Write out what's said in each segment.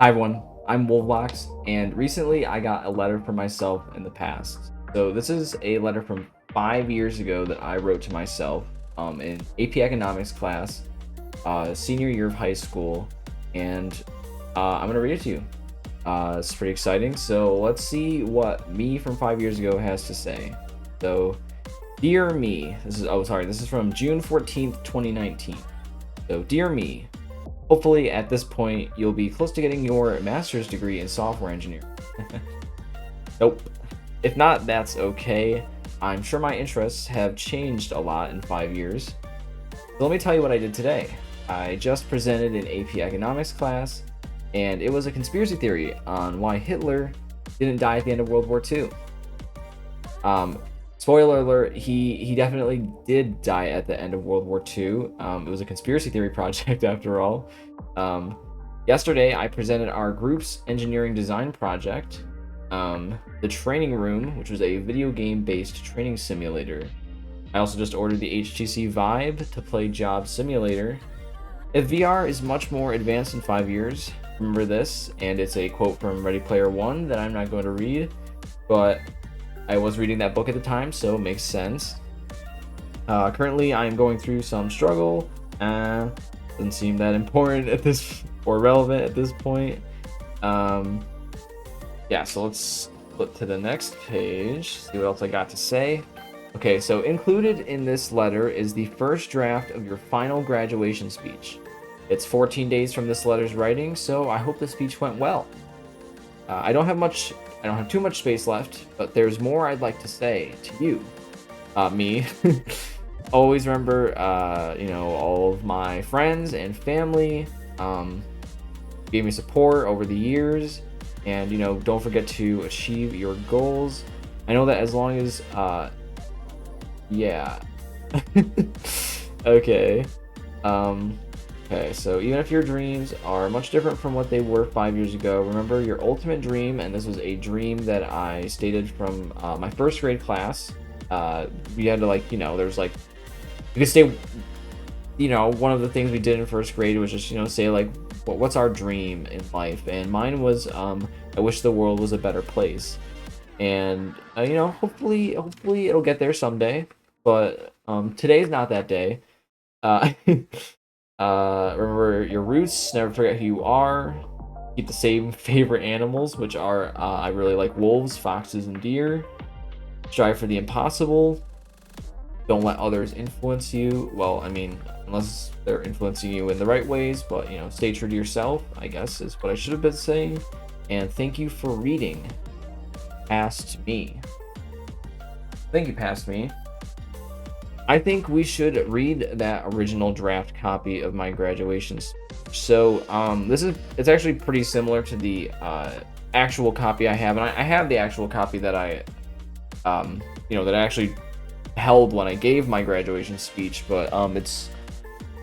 Hi everyone, I'm Wolfbox, and recently I got a letter from myself in the past. So this is a letter from 5 years ago that I wrote to myself in AP Economics class, senior year of high school, and I'm gonna read it to you. It's pretty exciting. So let's see what me from 5 years ago has to say. So, dear me, this is from June 14th, 2019. So, dear me. Hopefully, at this point, you'll be close to getting your master's degree in software engineering. Nope. If not, that's okay. I'm sure my interests have changed a lot in 5 years. So let me tell you what I did today. I just presented an AP Economics class, and it was a conspiracy theory on why Hitler didn't die at the end of World War II. Spoiler alert, he definitely did die at the end of World War II. It was a conspiracy theory project after all. Yesterday, I presented our group's engineering design project, the Training Room, which was a video game-based training simulator. I also just ordered the HTC Vive to play Job Simulator. If VR is much more advanced in 5 years, remember this, and it's a quote from Ready Player One that I'm not going to read, but I was reading that book at the time, so it makes sense. Currently, I am going through some struggle. Doesn't seem that important at this, or relevant at this point. Yeah, so let's flip to the next page, see what else I got to say. Okay, so included in this letter is the first draft of your final graduation speech. It's 14 days from this letter's writing, so I hope the speech went well. I don't have too much space left, but there's more I'd like to say to you, me. Always remember, all of my friends and family gave me support over the years, and don't forget to achieve your goals. I know that as long as, yeah. Okay. Okay, so even if your dreams are much different from what they were 5 years ago, remember your ultimate dream, and this was a dream that I stated from my first grade class. We had to there was you could say, one of the things we did in first grade was just, say what's our dream in life? And mine was, I wish the world was a better place. And, hopefully it'll get there someday, but today's not that day. Remember your roots, never forget who you are. Keep the same favorite animals, which are, I really like wolves, foxes, and deer. Strive for the impossible. Don't let others influence you. Well, I mean, unless they're influencing you in the right ways, but, stay true to yourself, I guess, is what I should have been saying. And thank you for reading Past Me. Thank you, Past Me. I think we should read that original draft copy of my graduation speech. So it's actually pretty similar to the actual copy I have, and I have the actual copy that I that I actually held when I gave my graduation speech, but it's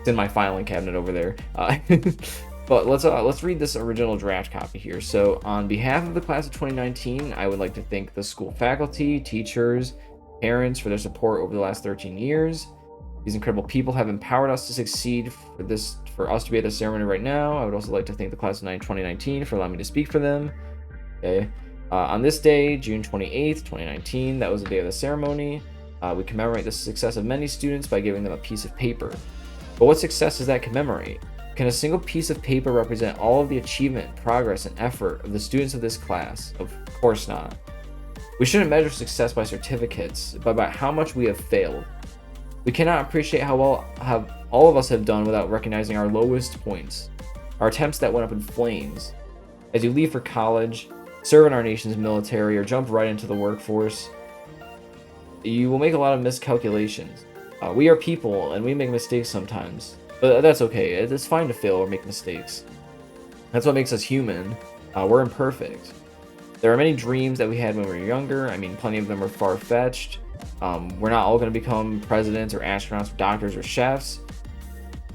in my filing cabinet over there. But let's read this original draft copy here. So, on behalf of the class of 2019, I would like to thank the school faculty, teachers, parents for their support over the last 13 years. These incredible people have empowered us to succeed for us to be at the ceremony right now. I would also like to thank the class of 2019 for allowing me to speak for them. Okay. On this day, June 28th, 2019, that was the day of the ceremony. We commemorate the success of many students by giving them a piece of paper. But what success does that commemorate? Can a single piece of paper represent all of the achievement, progress, and effort of the students of this class? Of course not. We shouldn't measure success by certificates, but by how much we have failed. We cannot appreciate how well all of us have done without recognizing our lowest points, our attempts that went up in flames. As you leave for college, serve in our nation's military, or jump right into the workforce, you will make a lot of miscalculations. We are people, and we make mistakes sometimes. But that's okay. It's fine to fail or make mistakes. That's what makes us human. We're imperfect. There are many dreams that we had when we were younger. I mean, plenty of them are far-fetched. We're not all going to become presidents or astronauts or doctors or chefs.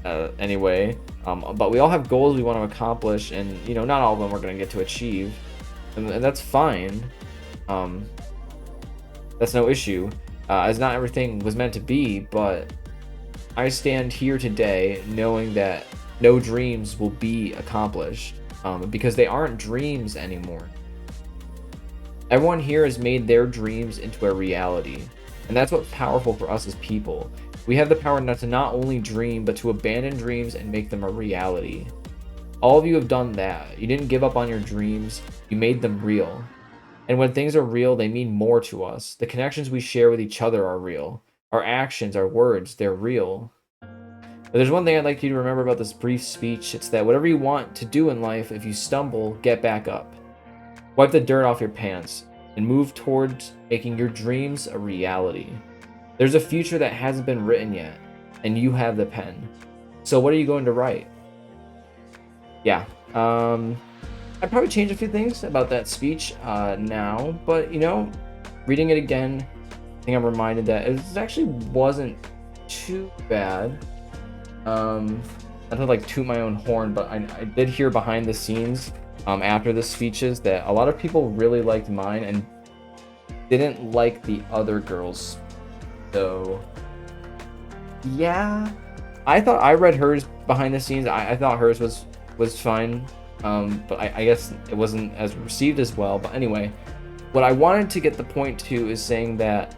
Anyway, but we all have goals we want to accomplish, and not all of them we're going to get to achieve, and that's fine. That's no issue, as not everything was meant to be. But I stand here today knowing that no dreams will be accomplished. because they aren't dreams anymore. Everyone here has made their dreams into a reality, and that's what's powerful for us as people. We have the power to not only dream, but to abandon dreams and make them a reality. All of you have done that. You didn't give up on your dreams, you made them real. And when things are real, they mean more to us. The connections we share with each other are real. Our actions, our words, they're real. But there's one thing I'd like you to remember about this brief speech. It's that whatever you want to do in life, if you stumble, get back up. Wipe the dirt off your pants and move towards making your dreams a reality. There's a future that hasn't been written yet, and you have the pen. So what are you going to write? Yeah, I'd probably change a few things about that speech now, but you know, reading it again, I think I'm reminded that it actually wasn't too bad. Not to like toot my own horn, but I did hear behind the scenes after the speeches that a lot of people really liked mine and didn't like the other girls. So yeah, I read hers behind the scenes. I thought hers was fine, but I guess it wasn't as received as well. But anyway, what I wanted to get the point to is saying that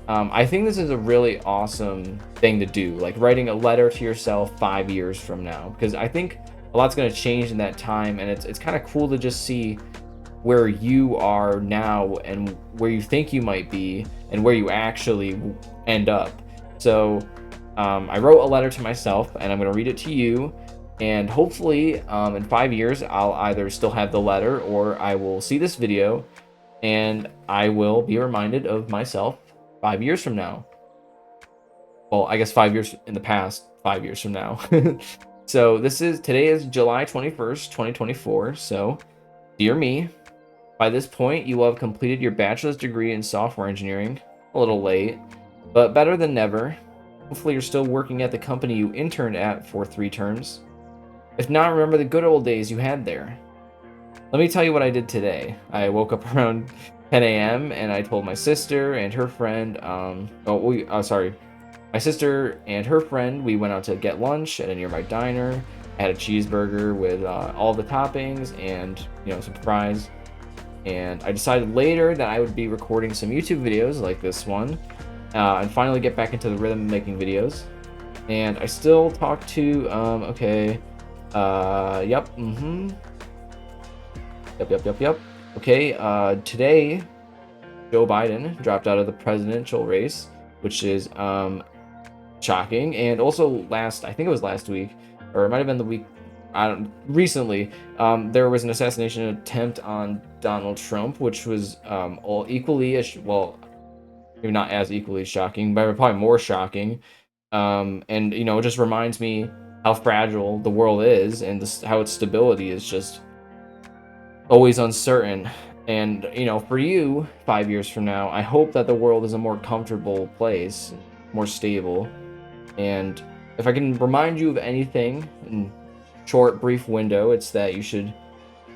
I think this is a really awesome thing to do, like writing a letter to yourself 5 years from now, because I think a lot's going to change in that time, and it's kind of cool to just see where you are now and where you think you might be and where you actually end up. So I wrote a letter to myself, and I'm going to read it to you. And hopefully in 5 years, I'll either still have the letter or I will see this video and I will be reminded of myself 5 years from now. Well, I guess 5 years in the past, 5 years from now. So today is July 21st, 2024. So dear me, by this point, you will have completed your bachelor's degree in software engineering. A little late, but better than never. Hopefully you're still working at the company you interned at for 3 terms. If not, remember the good old days you had there. Let me tell you what I did today. I woke up around 10 a.m. and I told my sister and her friend, my sister and her friend, we went out to get lunch at a nearby diner. I had a cheeseburger with all the toppings and, you know, some fries. And I decided later that I would be recording some YouTube videos like this one, and finally get back into the rhythm of making videos. And I still talk to, yep. Okay, today, Joe Biden dropped out of the presidential race, which is shocking. And also I think it was last week, or it might have been the week, recently, there was an assassination attempt on Donald Trump, which was all equally, well, maybe not as equally shocking, but probably more shocking. And, you know, it just reminds me how fragile the world is and how its stability is just always uncertain. And, you know, for you, 5 years from now, I hope that the world is a more comfortable place, more stable. And if I can remind you of anything in short, brief window, it's that you should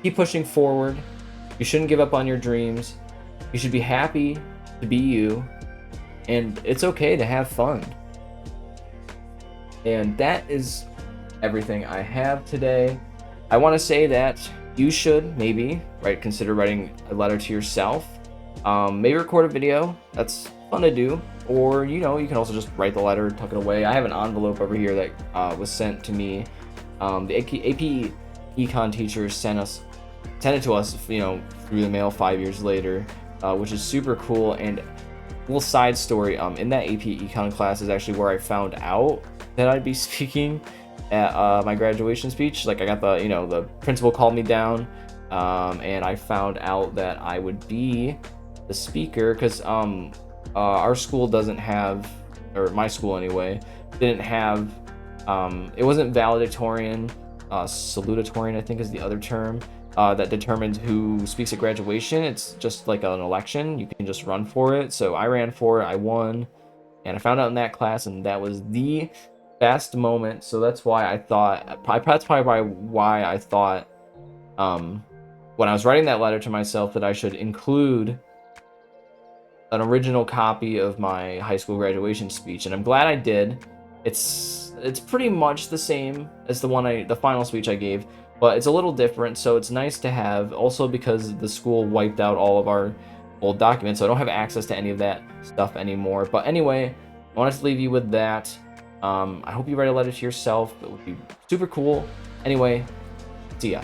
keep pushing forward. You shouldn't give up on your dreams. You should be happy to be you. And it's okay to have fun. And that is everything I have today. I want to say that you should maybe consider writing a letter to yourself. Maybe record a video. That's fun to do. Or, you know, you can also just write the letter, tuck it away. I have an envelope over here that was sent to me. The AP Econ teachers sent it to us, you know, through the mail 5 years later, which is super cool. And little side story, in that AP Econ class is actually where I found out that I'd be speaking at my graduation speech. Like, I got the principal called me down, and I found out that I would be the speaker, because our school doesn't have, or my school anyway, didn't have, it wasn't valedictorian, salutatorian I think is the other term, that determines who speaks at graduation. It's just like an election. You can just run for it. So I ran for it, I won, and I found out in that class, and that was the best moment. So that's why I thought, that's probably why I thought, when I was writing that letter to myself, that I should include an original copy of my high school graduation speech, and I'm glad I did. It's pretty much the same as the final speech I gave. but it's a little different, so it's nice to have. Also, because the school wiped out all of our old documents, so I don't have access to any of that stuff anymore. But anyway, I wanted to leave you with that. I hope you write a letter to yourself. It would be super cool. Anyway, see ya.